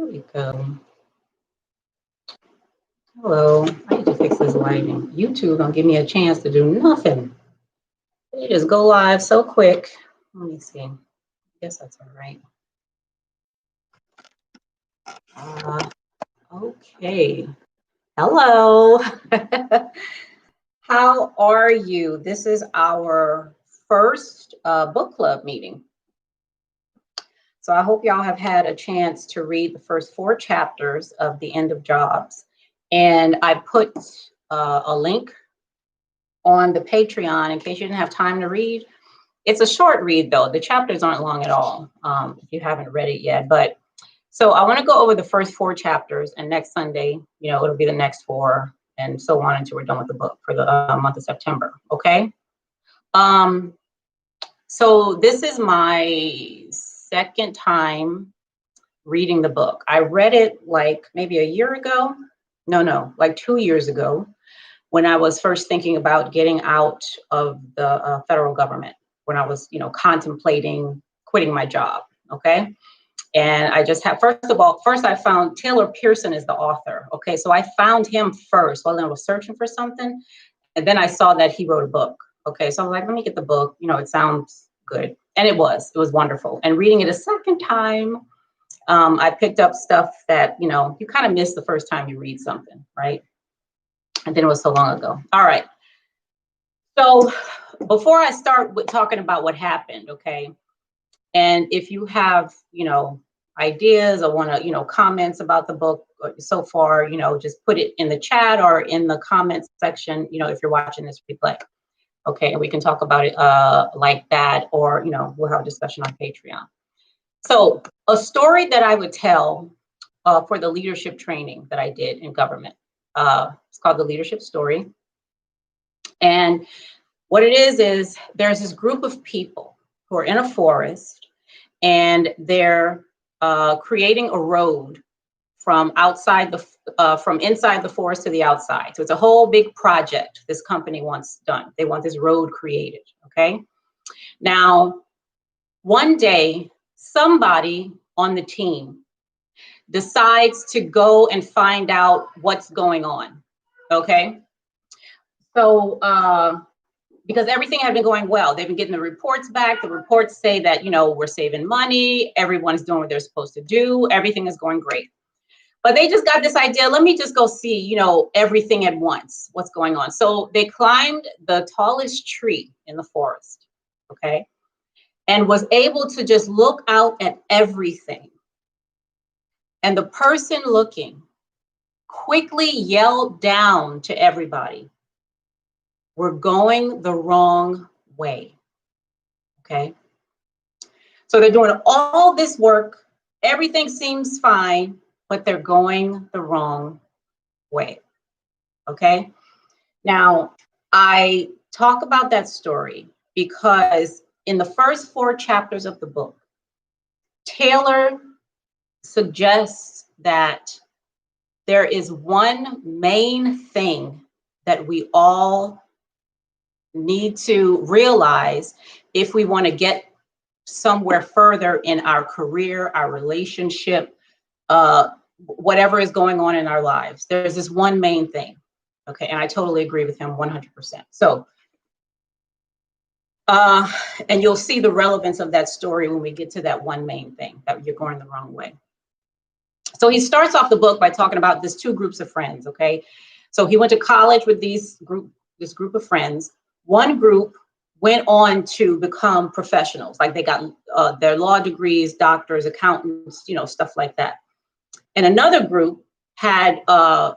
we go. Hello. I need to fix this lighting. YouTube don't give me a chance to do nothing. They just go live so quick. Let me see. I guess that's all right. Okay. Hello. How are you? This is our first book club meeting. So I hope y'all have had a chance to read the first 4 chapters of The End of Jobs. And I put a link on the Patreon in case you didn't have time to read. It's a short read though. The chapters aren't long at all if you haven't read it yet. But so I want to go over the first 4 chapters, and next Sunday, it'll be the next 4 and so on until we're done with the book for the month of September. Okay. So this is my second time reading the book. I read it like maybe a year ago. No, like 2 years ago, when I was first thinking about getting out of the federal government, when I was, contemplating quitting my job. Okay. And I just have, first I found Taylor Pearson is the author. Okay. So I found him first while I was searching for something. And then I saw that he wrote a book. Okay. So I was like, let me get the book. It sounds good. And it was wonderful. And reading it a second time, I picked up stuff that, you kind of miss the first time you read something, right? And then it was so long ago. All right. So before I start with talking about what happened, okay, and if you have, ideas or want to, comments about the book so far, just put it in the chat or in the comments section, if you're watching this replay. Okay, and we can talk about it like that, or, we'll have a discussion on Patreon. So a story that I would tell for the leadership training that I did in government, it's called The Leadership Story. And what it is there's this group of people who are in a forest, and they're creating a road from inside the forest to the outside. So it's a whole big project this company wants done. They want this road created, okay? Now, one day, somebody on the team decides to go and find out what's going on, okay? So, because everything had been going well. They've been getting the reports back. The reports say that, we're saving money. Everyone's doing what they're supposed to do. Everything is going great. But they just got this idea, let me just go see, everything at once, what's going on. So they climbed the tallest tree in the forest, okay, and was able to just look out at everything. And the person looking quickly yelled down to everybody, we're going the wrong way, okay? So they're doing all this work. Everything seems fine, but they're going the wrong way, okay? Now, I talk about that story because in the first 4 chapters of the book, Taylor suggests that there is one main thing that we all need to realize if we want to get somewhere further in our career, our relationship, whatever is going on in our lives. There's this one main thing, okay? And I totally agree with him 100%. So, and you'll see the relevance of that story when we get to that one main thing, that you're going the wrong way. So he starts off the book by talking about these 2 groups of friends, okay? So he went to college with this group of friends. One group went on to become professionals, like they got their law degrees, doctors, accountants, stuff like that. And another group had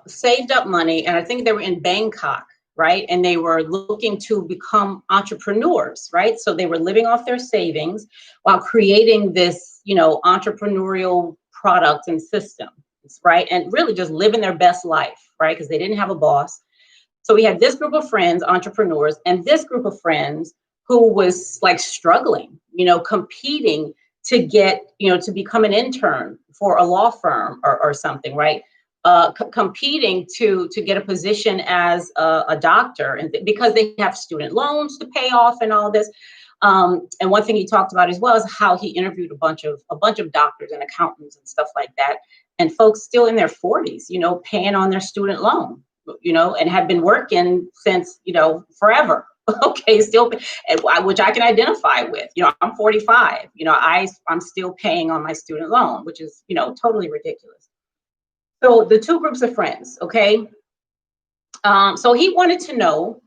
saved up money, and I think they were in Bangkok, right? And they were looking to become entrepreneurs, right? So they were living off their savings while creating this, entrepreneurial product and system, right? And really just living their best life, right? Because they didn't have a boss. So we had this group of friends, entrepreneurs, and this group of friends who was like struggling, competing to get, to become an intern for a law firm or something, right? Competing to get a position as a doctor, and because they have student loans to pay off and all this. And one thing he talked about as well is how he interviewed a bunch of doctors and accountants and stuff like that. and folks still in their 40s, paying on their student loan, and have been working since, forever. Okay, still, which I can identify with. I'm 45. I'm still paying on my student loan, which is, totally ridiculous. So the two groups of friends, okay. So he wanted to know,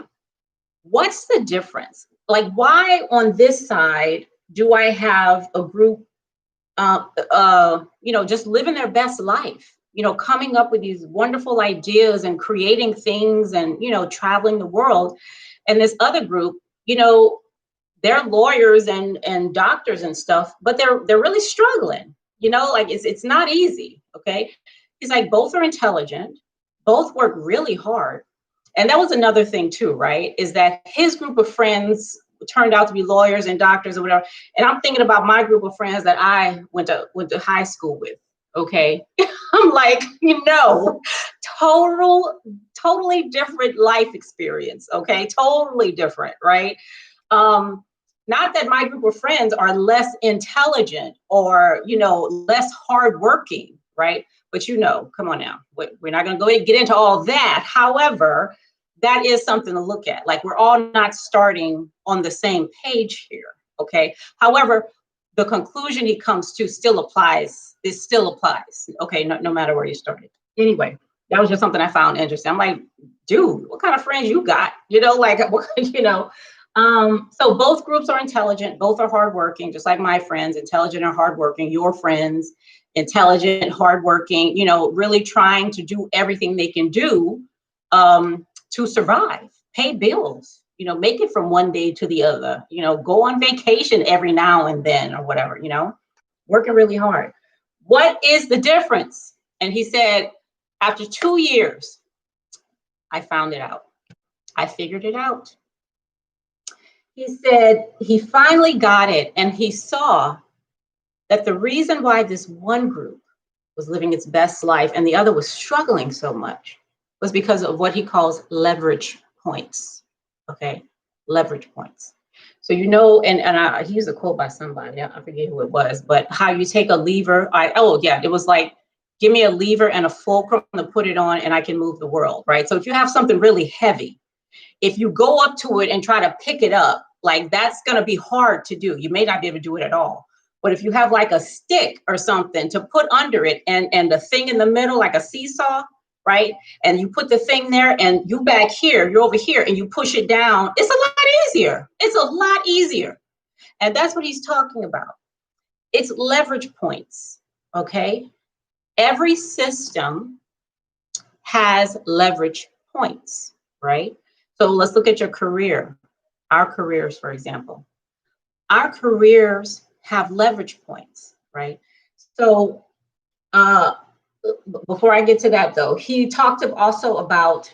what's the difference? Like, why on this side do I have a group, just living their best life, coming up with these wonderful ideas and creating things and, traveling the world. And this other group, they're lawyers and doctors and stuff, but they're really struggling, like it's not easy. Okay. He's like, both are intelligent, both work really hard. And that was another thing too, right? Is that his group of friends turned out to be lawyers and doctors or whatever. And I'm thinking about my group of friends that I went to high school with. Okay. I'm like, totally different life experience. Okay. Totally different. Right. Not that my group of friends are less intelligent or, less hardworking. Right. But, come on now, we're not going to go ahead and get into all that. However, that is something to look at. Like, we're all not starting on the same page here. Okay. However, the conclusion he comes to still applies. It still applies. Okay. No matter where you started. Anyway, that was just something I found interesting. I'm like, dude, what kind of friends you got? So both groups are intelligent. Both are hardworking, just like my friends, intelligent and hardworking. Your friends, intelligent, hardworking, really trying to do everything they can do to survive, pay bills, make it from one day to the other, go on vacation every now and then or whatever, working really hard. What is the difference? And he said, after 2 years, I found it out. I figured it out. He said he finally got it, and he saw that the reason why this one group was living its best life and the other was struggling so much was because of what he calls leverage points. Okay, leverage points. So, he used a quote by somebody, I forget who it was, but how you take a lever. It was like, give me a lever and a fulcrum to put it on and I can move the world, right? So if you have something really heavy, if you go up to it and try to pick it up, like, that's going to be hard to do. You may not be able to do it at all. But if you have like a stick or something to put under it and the thing in the middle, like a seesaw, right? And you put the thing there and you back here, you're over here and you push it down. It's a lot easier. It's a lot easier. And that's what he's talking about. It's leverage points. Okay. Every system has leverage points, right? So let's look at your career. Our careers, for example. Our careers have leverage points, right? So before I get to that, though, he talked also about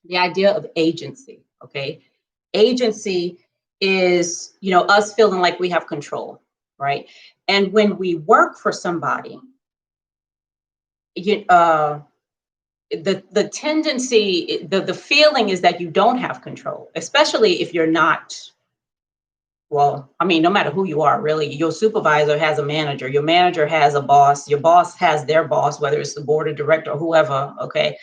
the idea of agency, okay? Agency is, us feeling like we have control, right? And when we work for somebody, the tendency, the feeling is that you don't have control, especially if you're not. Well, I mean, no matter who you are, really, your supervisor has a manager, your manager has a boss, your boss has their boss, whether it's the board of director or whoever, okay?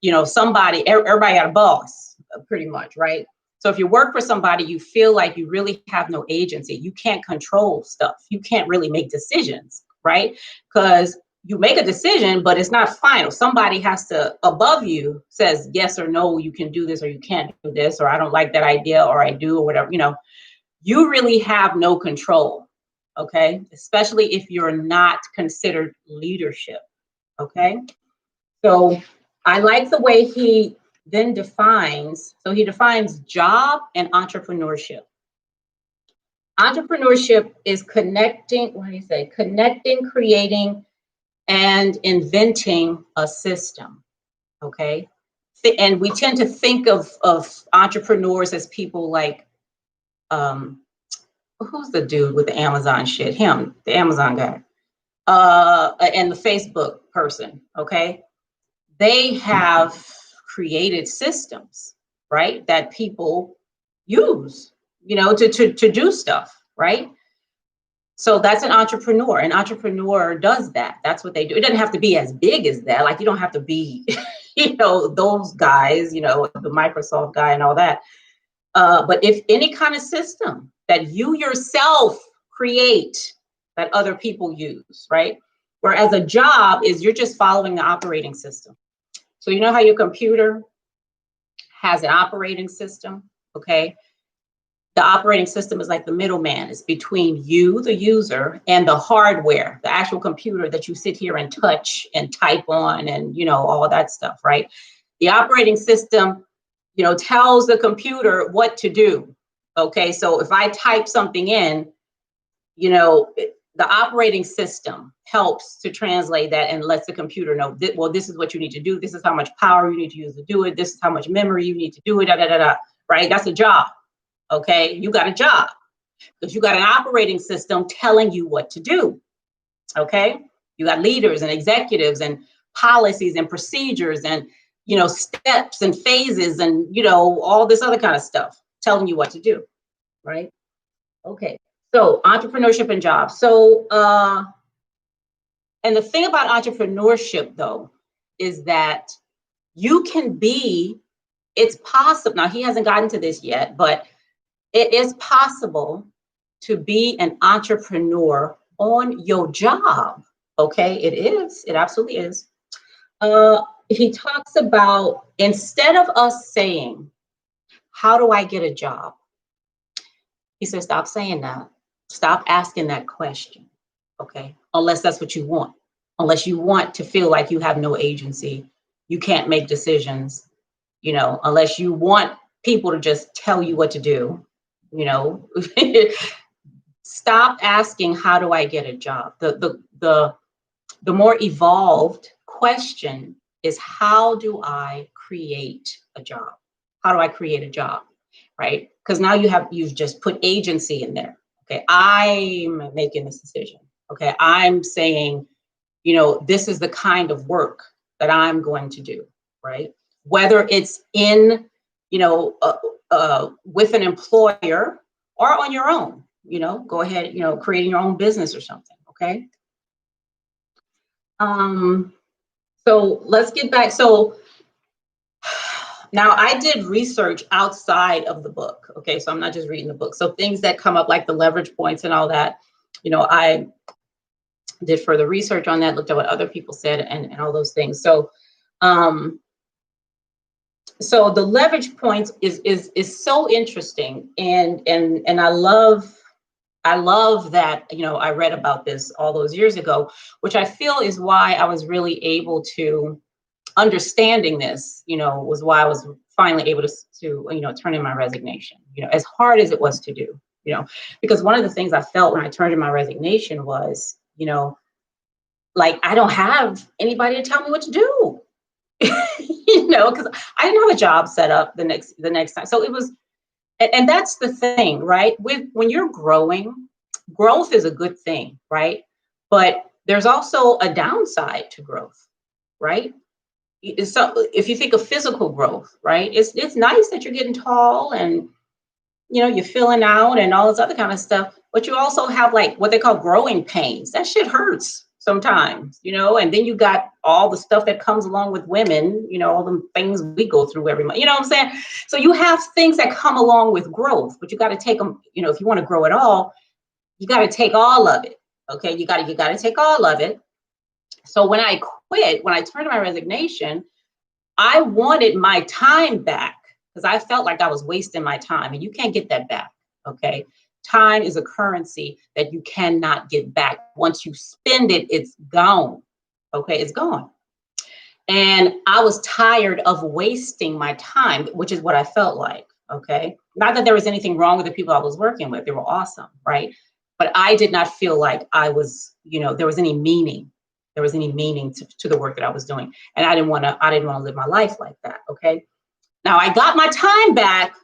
Everybody got a boss, pretty much, right? So if you work for somebody, you feel like you really have no agency. You can't control stuff. You can't really make decisions, right? Because you make a decision, but it's not final. Somebody has to, above you, says yes or no, you can do this or you can't do this, or I don't like that idea, or I do, or whatever, You really have no control, okay? Especially if you're not considered leadership, okay? So I like the way he then defines, so he defines job and entrepreneurship. Entrepreneurship is connecting, Connecting, creating, and inventing a system, okay? And we tend to think of entrepreneurs as people like, who's the dude with the Amazon shit? Him, the Amazon guy, and the Facebook person. Okay, they have created systems, right, that people use, to do stuff, right? So that's an entrepreneur. An entrepreneur does that. That's what they do. It doesn't have to be as big as that. Like, you don't have to be, those guys, the Microsoft guy and all that. But if any kind of system that you yourself create that other people use, right? Whereas a job is you're just following the operating system. So you know how your computer has an operating system, okay? The operating system is like the middleman. It's between you, the user, and the hardware, the actual computer that you sit here and touch and type on and, all that stuff, right? The operating system, tells the computer what to do. Okay, so if I type something in, the operating system helps to translate that and lets the computer know that, well, this is what you need to do. This is how much power you need to use to do it. This is how much memory you need to do it. Right? That's a job. Okay, you got a job because you got an operating system telling you what to do. Okay, you got leaders and executives and policies and procedures and steps and phases and all this other kind of stuff telling you what to do, right? Okay, so entrepreneurship and jobs. So and the thing about entrepreneurship though is that it's possible. Now he hasn't gotten to this yet, but it is possible to be an entrepreneur on your job. Okay, it is. It absolutely is. He talks about, instead of us saying, how do I get a job? He says, stop saying that. Stop asking that question. Okay, unless that's what you want. Unless you want to feel like you have no agency, you can't make decisions, unless you want people to just tell you what to do. Stop asking, how do I get a job? The more evolved question is, how do I create a job? How do I create a job? Right? Because now you've just put agency in there. Okay, I'm making this decision. Okay, I'm saying, this is the kind of work that I'm going to do. Right? Whether it's in, with an employer or on your own, go ahead, creating your own business or something. Okay. So let's get back. So now I did research outside of the book. Okay. So I'm not just reading the book. So things that come up like the leverage points and all that, I did further research on that, looked at what other people said and all those things. So, so the leverage points is so interesting, and I love that, I read about this all those years ago, which I feel is why I was really able to understanding this, was why I was finally able to turn in my resignation, as hard as it was to do, because one of the things I felt when I turned in my resignation was, like, I don't have anybody to tell me what to do. Because I didn't have a job set up the next time. So it was, and that's the thing, right? When you're growing, growth is a good thing, right? But there's also a downside to growth, right? So if you think of physical growth, right? It's nice that you're getting tall and you're filling out and all this other kind of stuff, but you also have like what they call growing pains. That shit hurts sometimes, and then you got all the stuff that comes along with women, all the things we go through every month, what I'm saying? So you have things that come along with growth, but you got to take them, if you want to grow at all, you got to take all of it. Okay. You got to take all of it. So when I quit, when I turned in my resignation, I wanted my time back because I felt like I was wasting my time, and you can't get that back. Okay. Time is a currency that you cannot get back. Once you spend it, it's gone. Okay, it's gone. And I was tired of wasting my time, which is what I felt like. Okay. Not that there was anything wrong with the people I was working with. They were awesome, right? But I did not feel like I was, there was any meaning. There was any meaning to the work that I was doing. And I didn't want to live my life like that. Okay. Now I got my time back,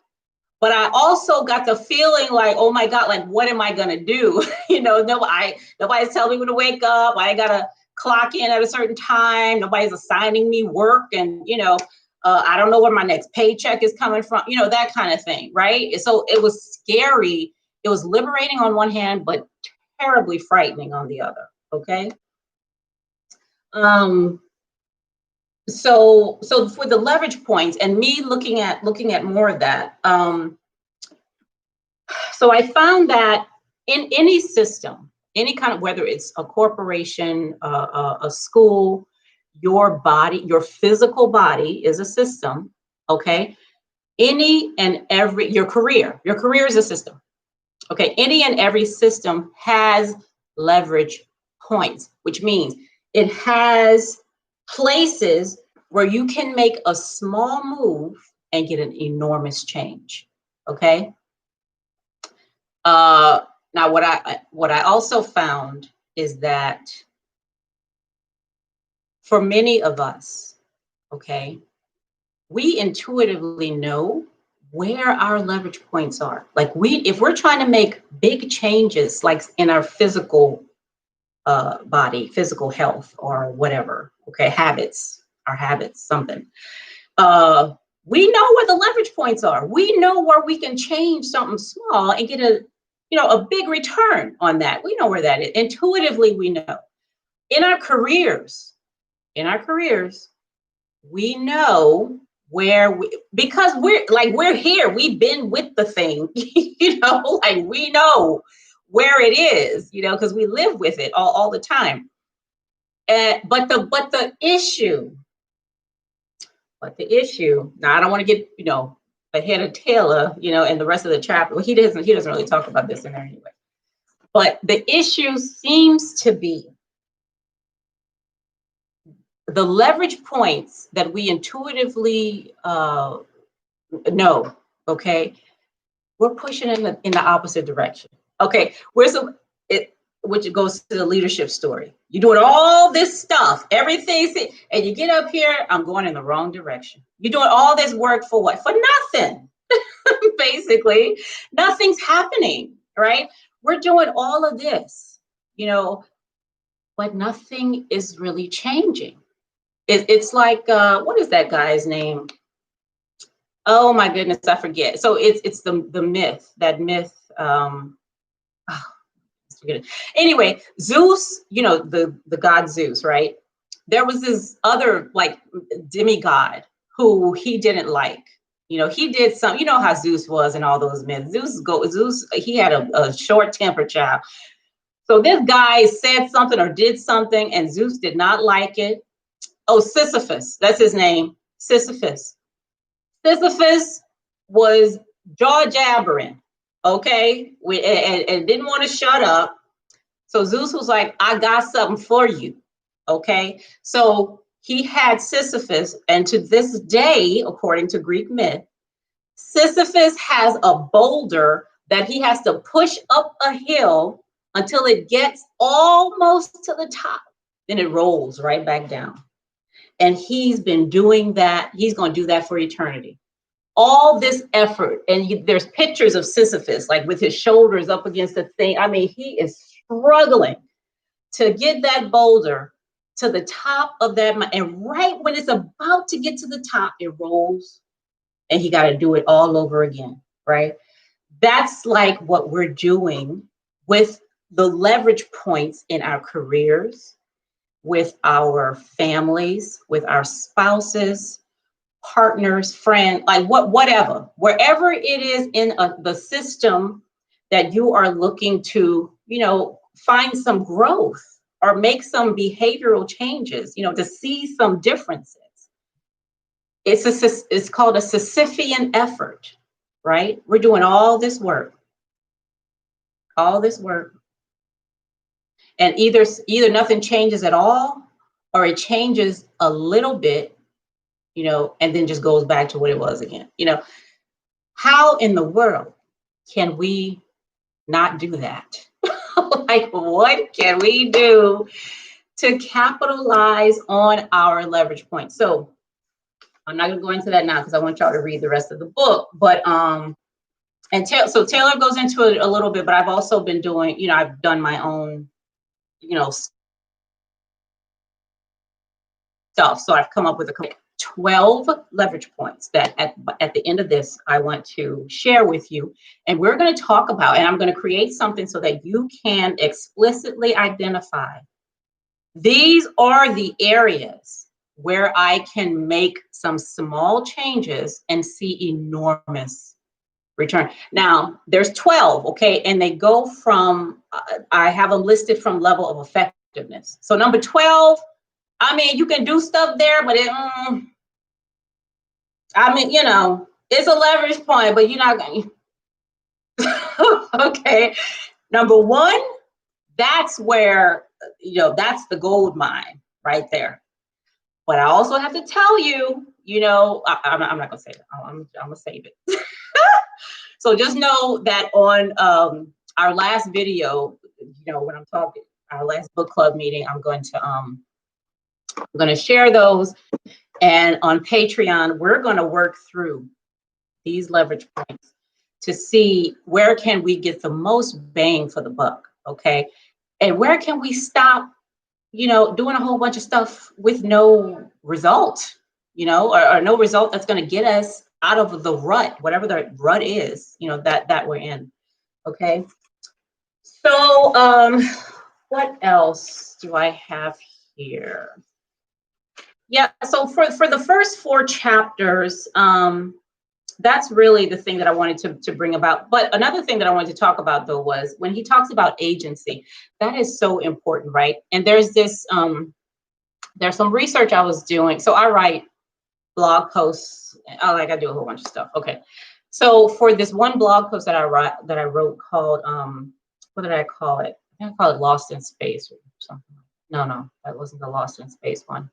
but I also got the feeling like, oh my God, like, what am I going to do? Nobody's telling me when to wake up. I got to clock in at a certain time. Nobody's assigning me work. And, I don't know where my next paycheck is coming from, that kind of thing. Right. So it was scary. It was liberating on one hand, but terribly frightening on the other. Okay. Um, so for the leverage points and me looking at more of that, so I found that in any system, any kind of, whether it's a corporation, a school, your body, your physical body is a system. Okay. Any and every, your career is a system. Okay. Any and every system has leverage points, which means it has places where you can make a small move and get an enormous change. Okay. Now what I also found is that for many of us, okay, we intuitively know where our leverage points are. Like if we're trying to make big changes, like in our physical body, physical health or whatever, okay, our habits, something. We know where the leverage points are. We know where we can change something small and get a big return on that. We know where that is. Intuitively, we know. In our careers, we know because we're here. We've been with the thing, like we know where it is, because we live with it all the time. But the issue, now I don't want to get, ahead of Taylor, and the rest of the chapter. Well, he doesn't really talk about this in there anyway. But the issue seems to be the leverage points that we intuitively know. Okay, we're pushing in the opposite direction. Okay, which goes to the leadership story. You're doing all this stuff, everything, and you get up here, I'm going in the wrong direction. You're doing all this work for what? For nothing. Basically, nothing's happening, right? We're doing all of this, but nothing is really changing. It's like, what is that guy's name? Oh my goodness, I forget. So it's the myth, that myth. Anyway, Zeus, the god Zeus, right? There was this other like demigod who he didn't like. He did some, how Zeus was and all those myths. Zeus, he had a short temper, child. So this guy said something or did something and Zeus did not like it. Oh, Sisyphus, that's his name. Sisyphus was jaw jabbering, okay, and didn't want to shut up. So Zeus was like, I got something for you, okay? So he had Sisyphus, and to this day, according to Greek myth, Sisyphus has a boulder that he has to push up a hill until it gets almost to the top. Then it rolls right back down. And he's been doing that. He's going to do that for eternity. All this effort, and there's pictures of Sisyphus, like with his shoulders up against the thing. I mean, he is struggling to get that boulder to the top of that mountain. And right when it's about to get to the top, it rolls, and he got to do it all over again, right? That's like what we're doing with the leverage points in our careers, with our families, with our spouses, partners, friends, like whatever, wherever it is in the system that you are looking to, find some growth or make some behavioral changes, to see some differences. It's called a Sisyphean effort, right? We're doing all this work, and either nothing changes at all, or it changes a little bit, and then just goes back to what it was again. How in the world can we not do that? Like, what can we do to capitalize on our leverage point? So I'm not going to go into that now because I want y'all to read the rest of the book. But so Taylor goes into it a little bit, but I've also been doing, I've done my own, stuff. So I've come up with 12 leverage points that at the end of this, I want to share with you. And we're going to talk about, and I'm going to create something so that you can explicitly identify. These are the areas where I can make some small changes and see enormous return. Now, there's 12, okay? And they go from, I have them listed from level of effectiveness. So number 12, I mean, you can do stuff there, but I mean, you know, it's a leverage point, but you're not going to. Okay. Number 1, that's where, you know, that's the gold mine right there. But I also have to tell you, you know, I'm not going to say that. I'm going to save it. So just know that on our last video, you know, when I'm talking, our last book club meeting, I'm going to share those. And on Patreon, we're going to work through these leverage points to see where can we get the most bang for the buck, okay? And where can we stop, you know, doing a whole bunch of stuff with no result, you know, or no result that's going to get us out of the rut, whatever the rut is, you know, that we're in, okay? So what else do I have here? Yeah, so for the first 4 chapters, that's really the thing that I wanted to bring about. But another thing that I wanted to talk about, though, was when he talks about agency, that is so important, right? And there's this, there's some research I was doing. So I write blog posts. I do a whole bunch of stuff. Okay. So for this one blog post that I wrote called, what did I call it? I think I call it Lost in Space or something. No, that wasn't the Lost in Space one.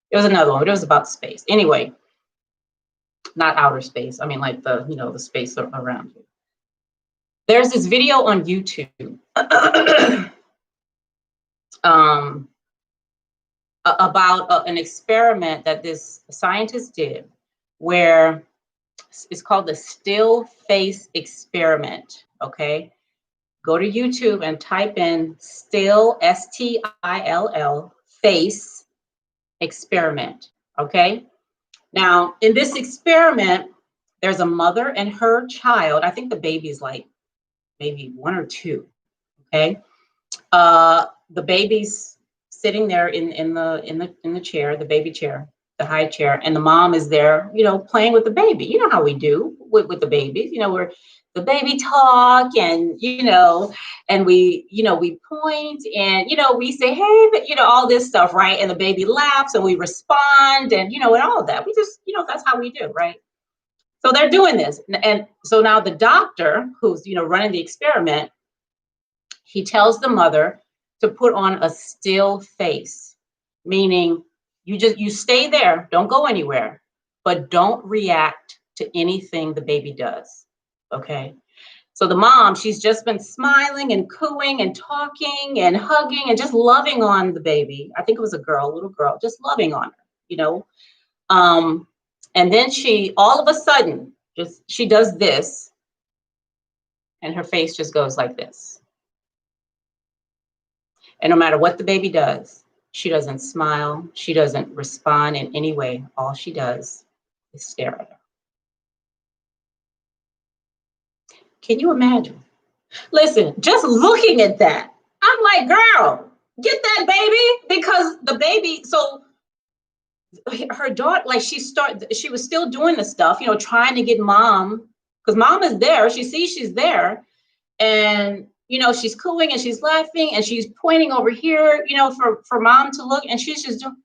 It was another one, but it was about space. Anyway, not outer space. I mean, like the, you know, the space around you. There's this video on YouTube about an experiment that this scientist did, where it's called the still face experiment. Okay, go to YouTube and type in still, STILL, face experiment. Okay. Now, in this experiment, there's a mother and her child. I think the baby's like maybe 1 or 2. Okay. The baby's sitting there in the chair, the baby chair, the high chair, and the mom is there, you know, playing with the baby. You know how we do with the babies, you know, where the baby talk and, you know, and we, you know, we point and, you know, we say, hey, you know, all this stuff, right? And the baby laughs and we respond and, you know, and all of that. We just, you know, that's how we do, right? So they're doing this. And so now the doctor who's, you know, running the experiment, he tells the mother to put on a still face, meaning you stay there, don't go anywhere, but don't react to anything the baby does. Okay. So the mom, she's just been smiling and cooing and talking and hugging and just loving on the baby. I think it was a little girl, just loving on her, you know. And then she, all of a sudden, she does this, and her face just goes like this. And no matter what the baby does, she doesn't smile. She doesn't respond in any way. All she does is stare at her. Can you imagine? Listen, just looking at that, I'm like, girl, get that baby, because the baby, so her daughter, like she was still doing the stuff, you know, trying to get mom, because mom is there. She sees she's there. And, you know, she's cooing and she's laughing and she's pointing over here, you know, for mom to look, and she's just doing,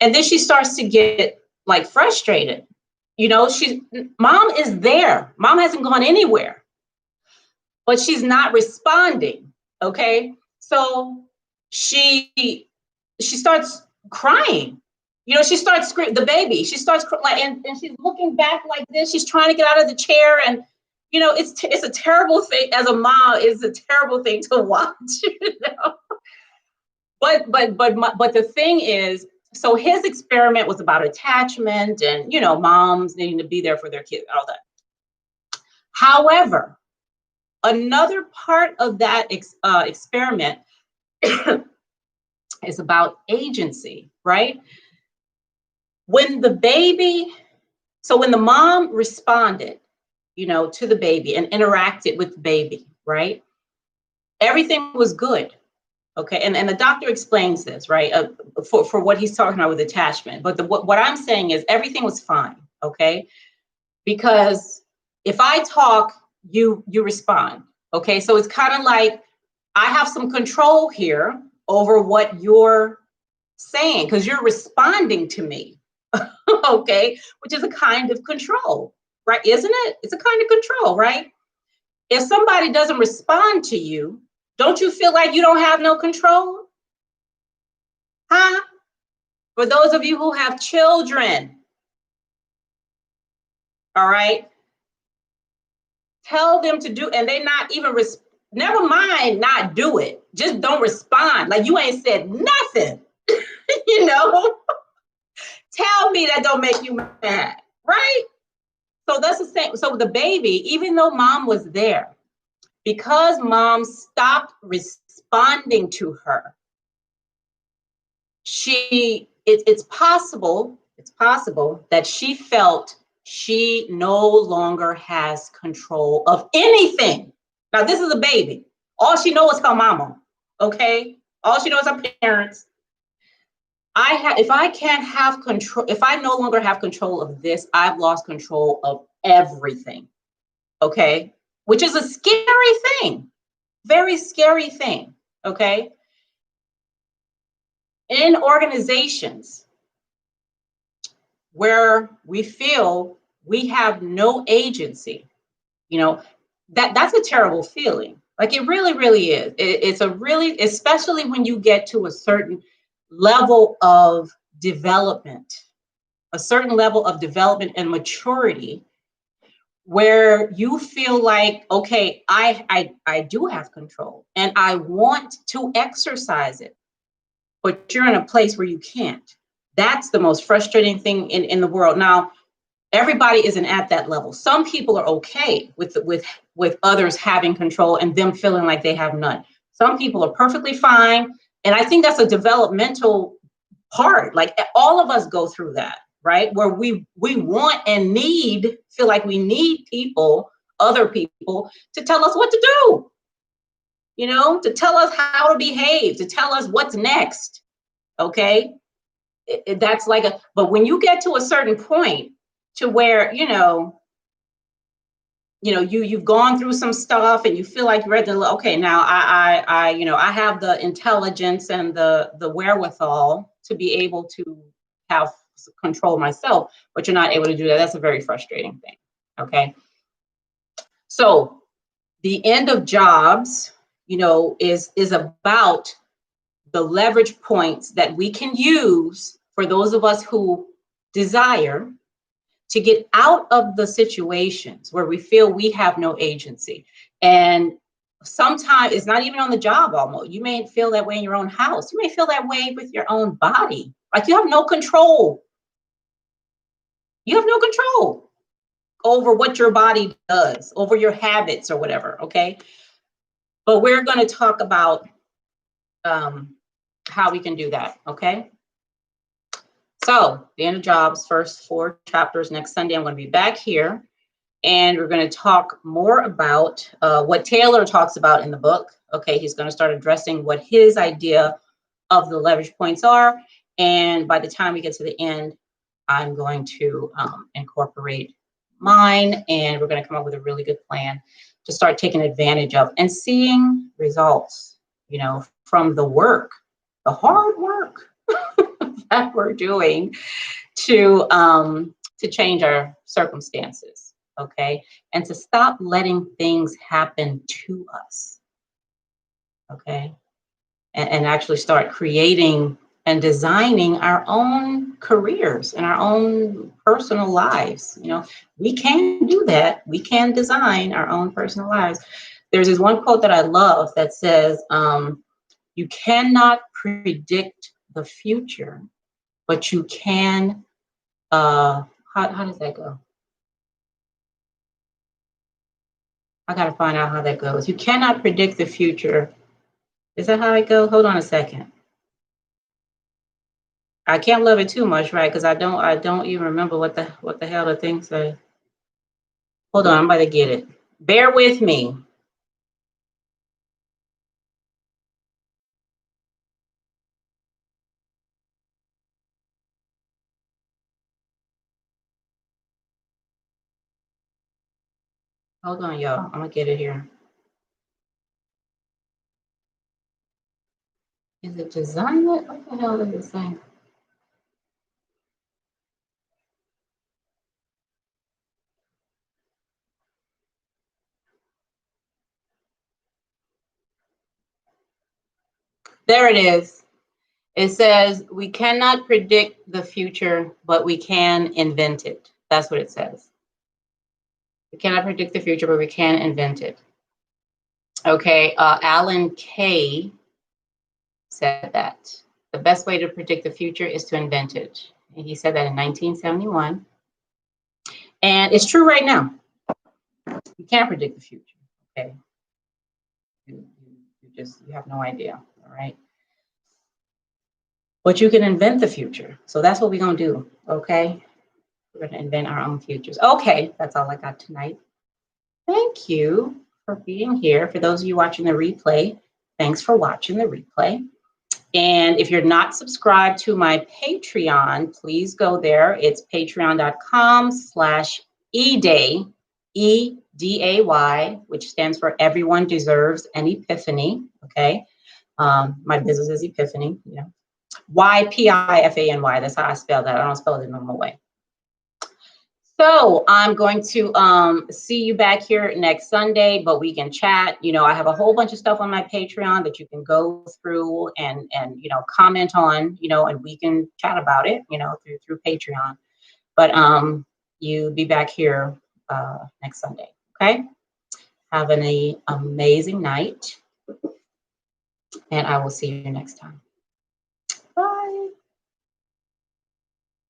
and then she starts to get like frustrated. You know, mom is there. Mom hasn't gone anywhere, but she's not responding. Okay. So she starts crying. You know, she starts screaming, the baby, she starts like, and she's looking back like this. She's trying to get out of the chair, and you know, it's a terrible thing as a mom. It's a terrible thing to watch. You know, but the thing is, so his experiment was about attachment and, you know, moms needing to be there for their kids, all that. However, another part of that experiment is about agency, right? When the baby, so when the mom responded, to the baby and interacted with the baby, right? Everything was good. Okay. And the doctor explains this, right? For what he's talking about with attachment. But what I'm saying is everything was fine. Okay. Because if I talk, you respond. Okay. So it's kind of like I have some control here over what you're saying because you're responding to me. Okay. Which is a kind of control, right? Isn't it? It's a kind of control, right? If somebody doesn't respond to you, don't you feel like you don't have no control? Huh? For those of you who have children, all right, tell them to do, and they not even, never mind not do it. Just don't respond. Like you ain't said nothing, you know? Tell me that don't make you mad, right? So that's the same. So the baby, even though mom was there, because mom stopped responding to her, it's possible that she felt she no longer has control of anything. Now this is a baby. All she knows is her mama. Okay? All she knows is her parents. If I can't have control, if I no longer have control of this, I've lost control of everything. Okay? Which is a scary thing. Very scary thing. Okay? In organizations where we feel we have no agency, that's a terrible feeling. Like it really, really is. It's a really, especially when you get to a certain level of development, and maturity, where you feel like, okay, I do have control and I want to exercise it, but you're in a place where you can't. That's the most frustrating thing in the world. Now, everybody isn't at that level. Some people are okay with others having control and them feeling like they have none. Some people are perfectly fine. And I think that's a developmental part. Like all of us go through that, right? Where we want and feel like we need other people to tell us what to do, to tell us how to behave, to tell us what's next. Okay. That's like but when you get to a certain point to where, you've gone through some stuff and you feel like you're ready to, okay, now I have the intelligence and the wherewithal to be able to have control myself, but you're not able to do that. That's a very frustrating thing. Okay. So the end of jobs, is about the leverage points that we can use for those of us who desire to get out of the situations where we feel we have no agency. And sometimes it's not even on the job almost. You may feel that way in your own house. You may feel that way with your own body. Like you have no control. You have no control over what your body does, over your habits or whatever, okay? But we're going to talk about how we can do that, okay? So the end of jobs, first 4 chapters. Next Sunday, I'm going to be back here, and we're going to talk more about what Taylor talks about in the book. Okay, he's going to start addressing what his idea of the leverage points are, and by the time we get to the end, I'm going to incorporate mine, and we're going to come up with a really good plan to start taking advantage of and seeing results, from the work, the hard work that we're doing to change our circumstances, okay, and to stop letting things happen to us, okay, and actually start creating and designing our own careers and our own personal lives. We can do that. We can design our own personal lives. There's this one quote that I love that says, you cannot predict the future, but you can, how does that go? I got to find out how that goes. You cannot predict the future. Is that how it goes? Hold on a second. I can't love it too much, right? Because I don't even remember what the hell the thing said. Hold on, I'm about to get it. Bear with me. Hold on, y'all. I'm gonna get it here. Is it design it? What the hell is it saying? There it is. It says, we cannot predict the future, but we can invent it. That's what it says. We cannot predict the future, but we can invent it. Okay, Alan Kay said that. The best way to predict the future is to invent it. And he said that in 1971. And it's true right now. You can't predict the future, okay? You have no idea, all right? But you can invent the future. So that's what we're gonna do, okay? We're gonna invent our own futures. Okay, that's all I got tonight. Thank you for being here. For those of you watching the replay, thanks for watching the replay. And if you're not subscribed to my Patreon, please go there. It's patreon.com/eday, EDAY, which stands for Everyone Deserves an Epiphany. Okay. My business is Ypifany, you know. Ypifany. That's how I spell that. I don't spell it the normal way. So I'm going to see you back here next Sunday, but we can chat. You know, I have a whole bunch of stuff on my Patreon that you can go through and you know, comment on, you know, and we can chat about it, you know, through Patreon. But you be back here next Sunday. Okay. Have an amazing night, and I will see you next time.